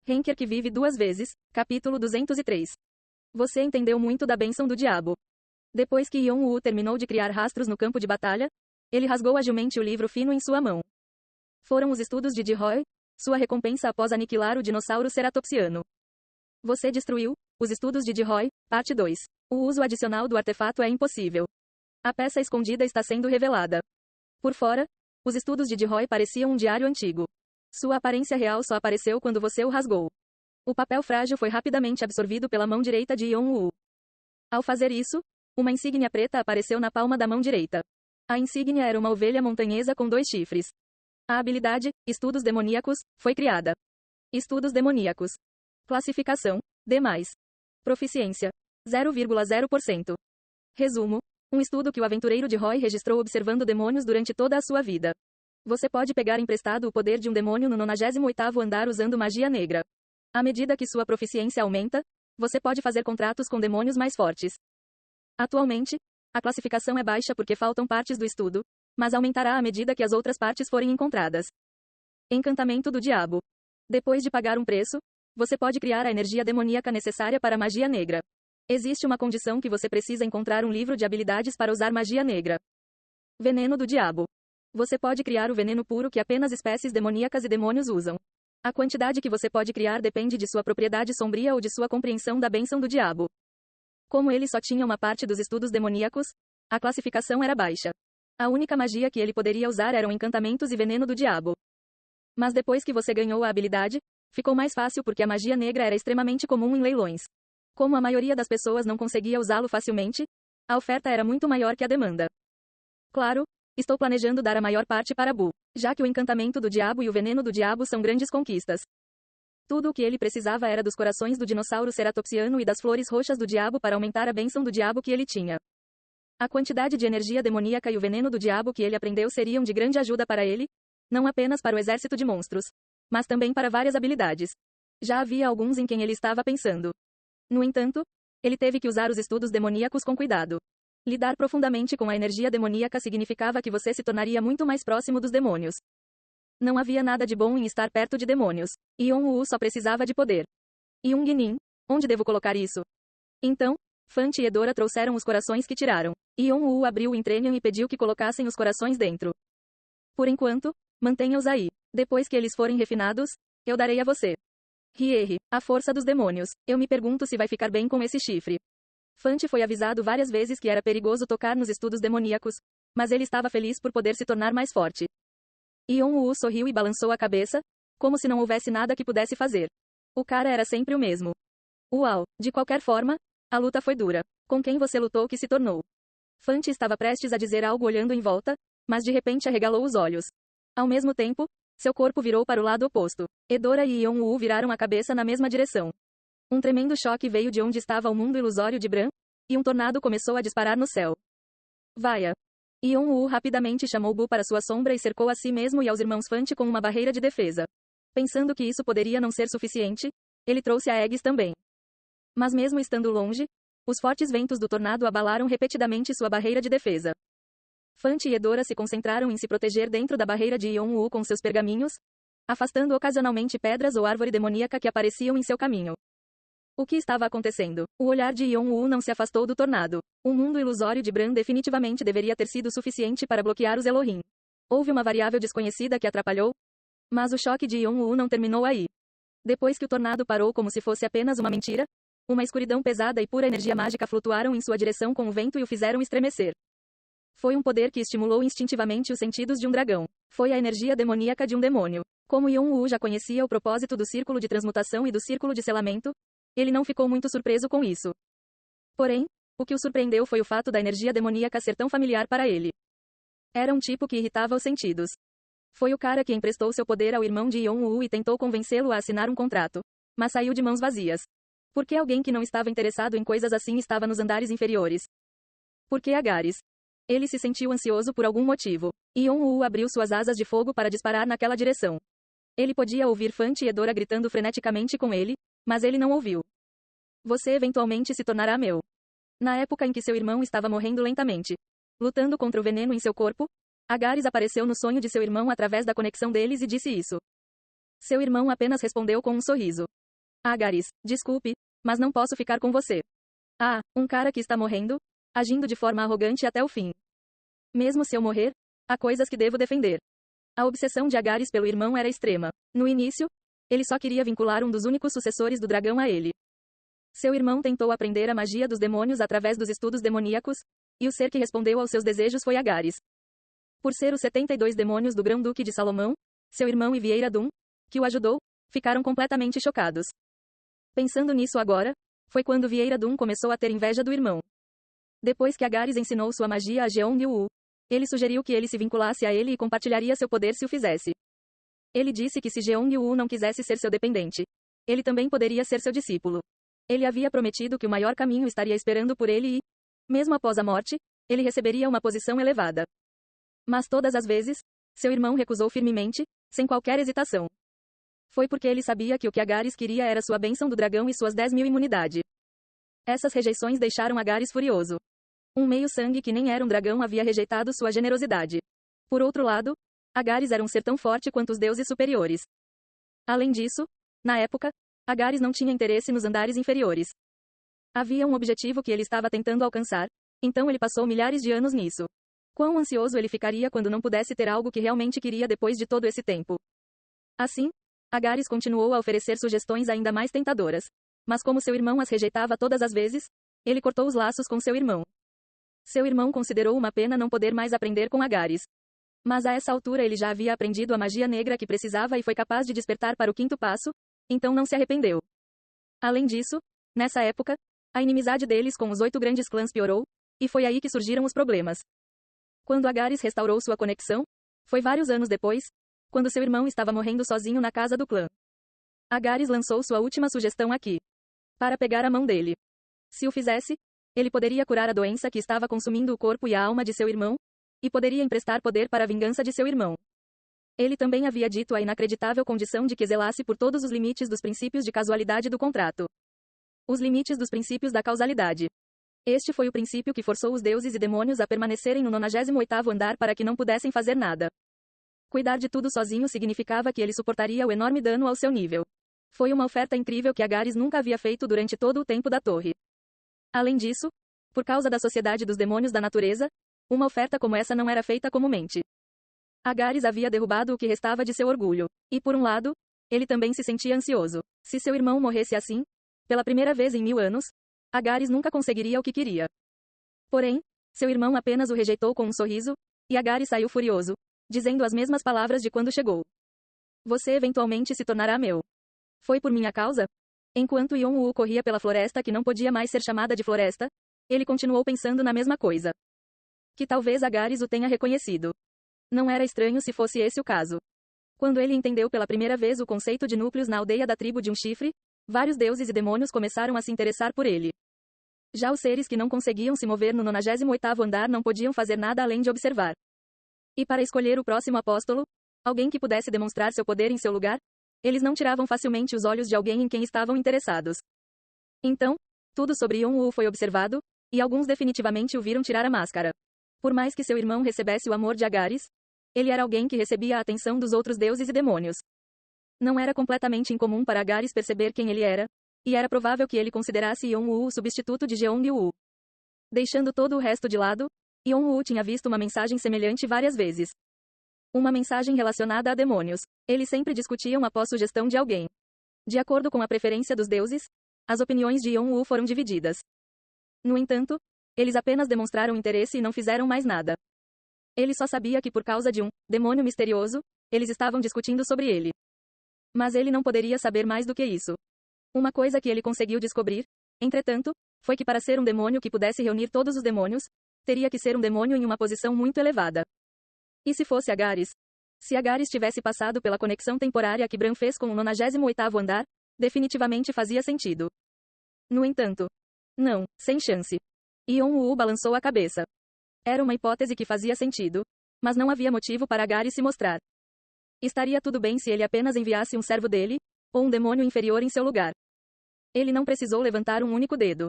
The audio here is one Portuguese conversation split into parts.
Henker que vive duas vezes, capítulo 203. Você entendeu muito da bênção do diabo. Depois que Yon-Woo terminou de criar rastros no campo de batalha, ele rasgou agilmente o livro fino em sua mão. Foram os estudos de Ji-Roy, sua recompensa após aniquilar o dinossauro ceratopsiano. Você destruiu os estudos de Ji-Roy, parte 2. O uso adicional do artefato é impossível. A peça escondida está sendo revelada. Por fora, os estudos de Ji-Roy pareciam um diário antigo. Sua aparência real só apareceu quando você o rasgou. O papel frágil foi rapidamente absorvido pela mão direita de Yon-Woo. Ao fazer isso, uma insígnia preta apareceu na palma da mão direita. A insígnia era uma ovelha montanhesa com 2 chifres. A habilidade, Estudos Demoníacos, foi criada. Estudos Demoníacos. Classificação, D+. Proficiência, 0,0%. Resumo, um estudo que o aventureiro de Roy registrou observando demônios durante toda a sua vida. Você pode pegar emprestado o poder de um demônio no 98º andar usando magia negra. À medida que sua proficiência aumenta, você pode fazer contratos com demônios mais fortes. Atualmente, a classificação é baixa porque faltam partes do estudo, mas aumentará à medida que as outras partes forem encontradas. Encantamento do Diabo. Depois de pagar um preço, você pode criar a energia demoníaca necessária para a magia negra. Existe uma condição que você precisa encontrar um livro de habilidades para usar magia negra. Veneno do Diabo. Você pode criar o veneno puro que apenas espécies demoníacas e demônios usam. A quantidade que você pode criar depende de sua propriedade sombria ou de sua compreensão da bênção do diabo. Como ele só tinha uma parte dos estudos demoníacos, a classificação era baixa. A única magia que ele poderia usar eram encantamentos e veneno do diabo. Mas depois que você ganhou a habilidade, ficou mais fácil porque a magia negra era extremamente comum em leilões. Como a maioria das pessoas não conseguia usá-lo facilmente, a oferta era muito maior que a demanda. Claro, estou planejando dar a maior parte para Bu, já que o encantamento do diabo e o veneno do diabo são grandes conquistas. Tudo o que ele precisava era dos corações do dinossauro ceratopsiano e das flores roxas do diabo para aumentar a bênção do diabo que ele tinha. A quantidade de energia demoníaca e o veneno do diabo que ele aprendeu seriam de grande ajuda para ele, não apenas para o exército de monstros, mas também para várias habilidades. Já havia alguns em quem ele estava pensando. No entanto, ele teve que usar os estudos demoníacos com cuidado. Lidar profundamente com a energia demoníaca significava que você se tornaria muito mais próximo dos demônios. Não havia nada de bom em estar perto de demônios. Yon-Woo só precisava de poder. Young-Nin, onde devo colocar isso? Então, Fante e Edora trouxeram os corações que tiraram. Yon-Woo abriu o Intrenium e pediu que colocassem os corações dentro. Por enquanto, mantenha-os aí. Depois que eles forem refinados, eu darei a você. Rierre, a força dos demônios. Eu me pergunto se vai ficar bem com esse chifre. Fante foi avisado várias vezes que era perigoso tocar nos estudos demoníacos, mas ele estava feliz por poder se tornar mais forte. Yon-Woo sorriu e balançou a cabeça, como se não houvesse nada que pudesse fazer. O cara era sempre o mesmo. Uau, de qualquer forma, a luta foi dura. Com quem você lutou que se tornou? Fante estava prestes a dizer algo olhando em volta, mas de repente arregalou os olhos. Ao mesmo tempo, seu corpo virou para o lado oposto. Edora e Yon-Woo viraram a cabeça na mesma direção. Um tremendo choque veio de onde estava o mundo ilusório de Bran, e um tornado começou a disparar no céu. Vaia! Yon-Woo rapidamente chamou Bu para sua sombra e cercou a si mesmo e aos irmãos Fante com uma barreira de defesa. Pensando que isso poderia não ser suficiente, ele trouxe a Aegis também. Mas mesmo estando longe, os fortes ventos do tornado abalaram repetidamente sua barreira de defesa. Fante e Edora se concentraram em se proteger dentro da barreira de Yon-Woo com seus pergaminhos, afastando ocasionalmente pedras ou árvore demoníaca que apareciam em seu caminho. O que estava acontecendo? O olhar de Yon-Woo não se afastou do tornado. O mundo ilusório de Bran definitivamente deveria ter sido suficiente para bloquear os Elohim. Houve uma variável desconhecida que atrapalhou, mas o choque de Yon-Woo não terminou aí. Depois que o tornado parou como se fosse apenas uma mentira, uma escuridão pesada e pura energia mágica flutuaram em sua direção com o vento e o fizeram estremecer. Foi um poder que estimulou instintivamente os sentidos de um dragão. Foi a energia demoníaca de um demônio. Como Yon-Woo já conhecia o propósito do círculo de transmutação e do círculo de selamento, ele não ficou muito surpreso com isso. Porém, o que o surpreendeu foi o fato da energia demoníaca ser tão familiar para ele. Era um tipo que irritava os sentidos. Foi o cara que emprestou seu poder ao irmão de Yon-Woo e tentou convencê-lo a assinar um contrato. Mas saiu de mãos vazias. Por que alguém que não estava interessado em coisas assim estava nos andares inferiores? Por que Agares? Ele se sentiu ansioso por algum motivo. Yon-Woo abriu suas asas de fogo para disparar naquela direção. Ele podia ouvir Fante e Edora gritando freneticamente com ele, mas ele não ouviu. Você eventualmente se tornará meu. Na época em que seu irmão estava morrendo lentamente, lutando contra o veneno em seu corpo, Agares apareceu no sonho de seu irmão através da conexão deles e disse isso. Seu irmão apenas respondeu com um sorriso. Agares, desculpe, mas não posso ficar com você. Ah, um cara que está morrendo? Agindo de forma arrogante até o fim. Mesmo se eu morrer, há coisas que devo defender. A obsessão de Agares pelo irmão era extrema. No início, ele só queria vincular um dos únicos sucessores do dragão a ele. Seu irmão tentou aprender a magia dos demônios através dos estudos demoníacos, e o ser que respondeu aos seus desejos foi Agares. Por ser os 72 demônios do Grão-Duque de Salomão, seu irmão e Vieira Dum, que o ajudou, ficaram completamente chocados. Pensando nisso agora, foi quando Vieira Dum começou a ter inveja do irmão. Depois que Agares ensinou sua magia a Jeong-Yu, ele sugeriu que ele se vinculasse a ele e compartilharia seu poder se o fizesse. Ele disse que se Jeong-Yu não quisesse ser seu dependente, ele também poderia ser seu discípulo. Ele havia prometido que o maior caminho estaria esperando por ele e, mesmo após a morte, ele receberia uma posição elevada. Mas todas as vezes, seu irmão recusou firmemente, sem qualquer hesitação. Foi porque ele sabia que o que Agares queria era sua bênção do dragão e suas 10.000 imunidade. Essas rejeições deixaram Agares furioso. Um meio-sangue que nem era um dragão havia rejeitado sua generosidade. Por outro lado, Agares era um ser tão forte quanto os deuses superiores. Além disso, na época, Agares não tinha interesse nos andares inferiores. Havia um objetivo que ele estava tentando alcançar, então ele passou milhares de anos nisso. Quão ansioso ele ficaria quando não pudesse ter algo que realmente queria depois de todo esse tempo. Assim, Agares continuou a oferecer sugestões ainda mais tentadoras. Mas como seu irmão as rejeitava todas as vezes, ele cortou os laços com seu irmão. Seu irmão considerou uma pena não poder mais aprender com Agares. Mas a essa altura ele já havia aprendido a magia negra que precisava e foi capaz de despertar para o quinto passo, então não se arrependeu. Além disso, nessa época, a inimizade deles com os 8 grandes clãs piorou, e foi aí que surgiram os problemas. Quando Agares restaurou sua conexão, foi vários anos depois, quando seu irmão estava morrendo sozinho na casa do clã. Agares lançou sua última sugestão aqui. Para pegar a mão dele. Se o fizesse, ele poderia curar a doença que estava consumindo o corpo e a alma de seu irmão, e poderia emprestar poder para a vingança de seu irmão. Ele também havia dito a inacreditável condição de que zelasse por todos os limites dos princípios de casualidade do contrato. Os limites dos princípios da causalidade. Este foi o princípio que forçou os deuses e demônios a permanecerem no 98º andar para que não pudessem fazer nada. Cuidar de tudo sozinho significava que ele suportaria o enorme dano ao seu nível. Foi uma oferta incrível que Agares nunca havia feito durante todo o tempo da torre. Além disso, por causa da sociedade dos demônios da natureza, uma oferta como essa não era feita comumente. Agares havia derrubado o que restava de seu orgulho, e por um lado, ele também se sentia ansioso. Se seu irmão morresse assim, pela primeira vez em 1000 anos, Agares nunca conseguiria o que queria. Porém, seu irmão apenas o rejeitou com um sorriso, e Agares saiu furioso, dizendo as mesmas palavras de quando chegou. Você eventualmente se tornará meu. Foi por minha causa? Enquanto Yong-Woo corria pela floresta que não podia mais ser chamada de floresta, ele continuou pensando na mesma coisa. Que talvez Agares o tenha reconhecido. Não era estranho se fosse esse o caso. Quando ele entendeu pela primeira vez o conceito de núcleos na aldeia da tribo de um chifre, vários deuses e demônios começaram a se interessar por ele. Já os seres que não conseguiam se mover no 98º andar não podiam fazer nada além de observar. E para escolher o próximo apóstolo, alguém que pudesse demonstrar seu poder em seu lugar, eles não tiravam facilmente os olhos de alguém em quem estavam interessados. Então, tudo sobre Yong-Woo foi observado, e alguns definitivamente o viram tirar a máscara. Por mais que seu irmão recebesse o amor de Agares, ele era alguém que recebia a atenção dos outros deuses e demônios. Não era completamente incomum para Agares perceber quem ele era, e era provável que ele considerasse Yong-Woo o substituto de Jeong-Woo. Deixando todo o resto de lado, Yong-Woo tinha visto uma mensagem semelhante várias vezes. Uma mensagem relacionada a demônios. Eles sempre discutiam após sugestão de alguém. De acordo com a preferência dos deuses, as opiniões de Yong-Woo foram divididas. No entanto, eles apenas demonstraram interesse e não fizeram mais nada. Ele só sabia que por causa de um demônio misterioso, eles estavam discutindo sobre ele. Mas ele não poderia saber mais do que isso. Uma coisa que ele conseguiu descobrir, entretanto, foi que para ser um demônio que pudesse reunir todos os demônios, teria que ser um demônio em uma posição muito elevada. E se fosse Agares? Se Agares tivesse passado pela conexão temporária que Bran fez com o 98º andar, definitivamente fazia sentido. No entanto, não, sem chance. Yong-Woo balançou a cabeça. Era uma hipótese que fazia sentido, mas não havia motivo para Agares se mostrar. Estaria tudo bem se ele apenas enviasse um servo dele, ou um demônio inferior em seu lugar. Ele não precisou levantar um único dedo.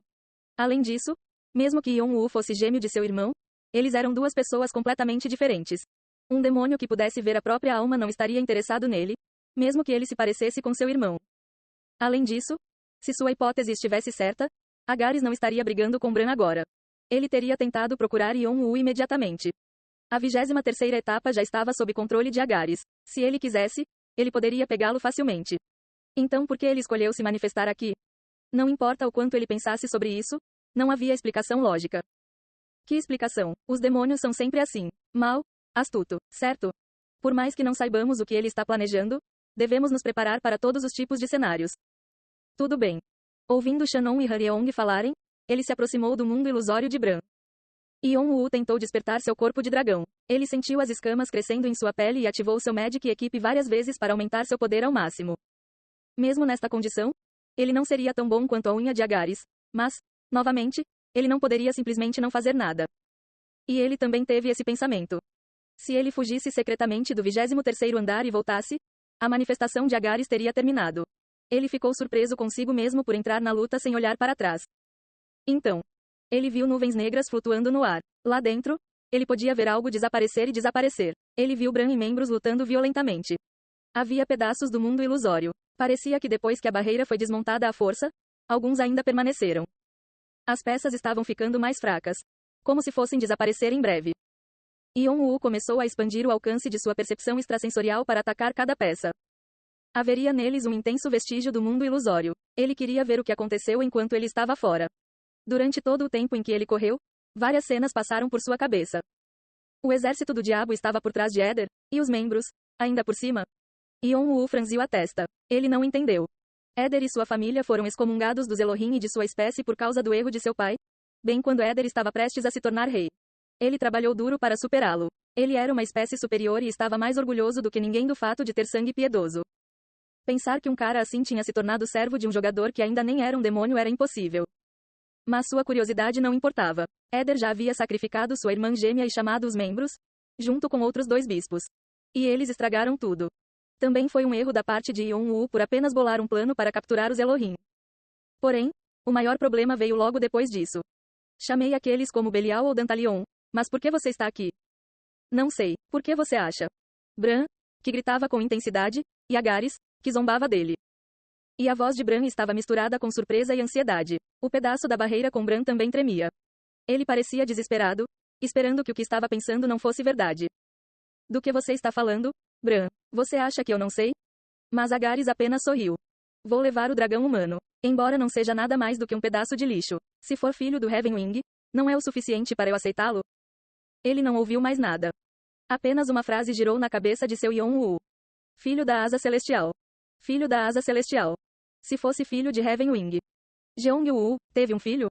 Além disso, mesmo que Yong-Woo fosse gêmeo de seu irmão, eles eram duas pessoas completamente diferentes. Um demônio que pudesse ver a própria alma não estaria interessado nele, mesmo que ele se parecesse com seu irmão. Além disso, se sua hipótese estivesse certa, Agares não estaria brigando com Bran agora. Ele teria tentado procurar Yon-Woo imediatamente. A 23ª etapa já estava sob controle de Agares. Se ele quisesse, ele poderia pegá-lo facilmente. Então por que ele escolheu se manifestar aqui? Não importa o quanto ele pensasse sobre isso, não havia explicação lógica. Que explicação? Os demônios são sempre assim. Mau, astuto, certo? Por mais que não saibamos o que ele está planejando, devemos nos preparar para todos os tipos de cenários. Tudo bem. Ouvindo Shannon e Haryeong falarem, ele se aproximou do mundo ilusório de Bran. Yon-Woo tentou despertar seu corpo de dragão. Ele sentiu as escamas crescendo em sua pele e ativou seu Magic Equip várias vezes para aumentar seu poder ao máximo. Mesmo nesta condição, ele não seria tão bom quanto a unha de Agares, mas, novamente, ele não poderia simplesmente não fazer nada. E ele também teve esse pensamento. Se ele fugisse secretamente do 23º andar e voltasse, a manifestação de Agares teria terminado. Ele ficou surpreso consigo mesmo por entrar na luta sem olhar para trás. Então, ele viu nuvens negras flutuando no ar. Lá dentro, ele podia ver algo desaparecer e desaparecer. Ele viu Bran e membros lutando violentamente. Havia pedaços do mundo ilusório. Parecia que depois que a barreira foi desmontada à força, alguns ainda permaneceram. As peças estavam ficando mais fracas, como se fossem desaparecer em breve. Yon-Woo começou a expandir o alcance de sua percepção extrasensorial para atacar cada peça. Haveria neles um intenso vestígio do mundo ilusório. Ele queria ver o que aconteceu enquanto ele estava fora. Durante todo o tempo em que ele correu, várias cenas passaram por sua cabeça. O exército do diabo estava por trás de Eder, e os membros, ainda por cima. Yon-Woo franziu a testa. Ele não entendeu. Eder e sua família foram excomungados dos Elohim e de sua espécie por causa do erro de seu pai, bem quando Eder estava prestes a se tornar rei. Ele trabalhou duro para superá-lo. Ele era uma espécie superior e estava mais orgulhoso do que ninguém do fato de ter sangue piedoso. Pensar que um cara assim tinha se tornado servo de um jogador que ainda nem era um demônio era impossível. Mas sua curiosidade não importava. Eder já havia sacrificado sua irmã gêmea e chamado os membros, junto com outros 2 bispos. E eles estragaram tudo. Também foi um erro da parte de Yon-Woo por apenas bolar um plano para capturar os Elohim. Porém, o maior problema veio logo depois disso. Chamei aqueles como Belial ou Dantalion, mas por que você está aqui? Não sei, por que você acha? Bran, que gritava com intensidade, e Agares, que zombava dele. E a voz de Bran estava misturada com surpresa e ansiedade. O pedaço da barreira com Bran também tremia. Ele parecia desesperado, esperando que o que estava pensando não fosse verdade. Do que você está falando, Bran? Você acha que eu não sei? Mas Agares apenas sorriu. Vou levar o dragão humano. Embora não seja nada mais do que um pedaço de lixo. Se for filho do Heavenwing, não é o suficiente para eu aceitá-lo? Ele não ouviu mais nada. Apenas uma frase girou na cabeça de seu Yon-Woo. Filho da asa celestial. Filho da asa celestial. Se fosse filho de Heavenwing. Jeong-Woo teve um filho?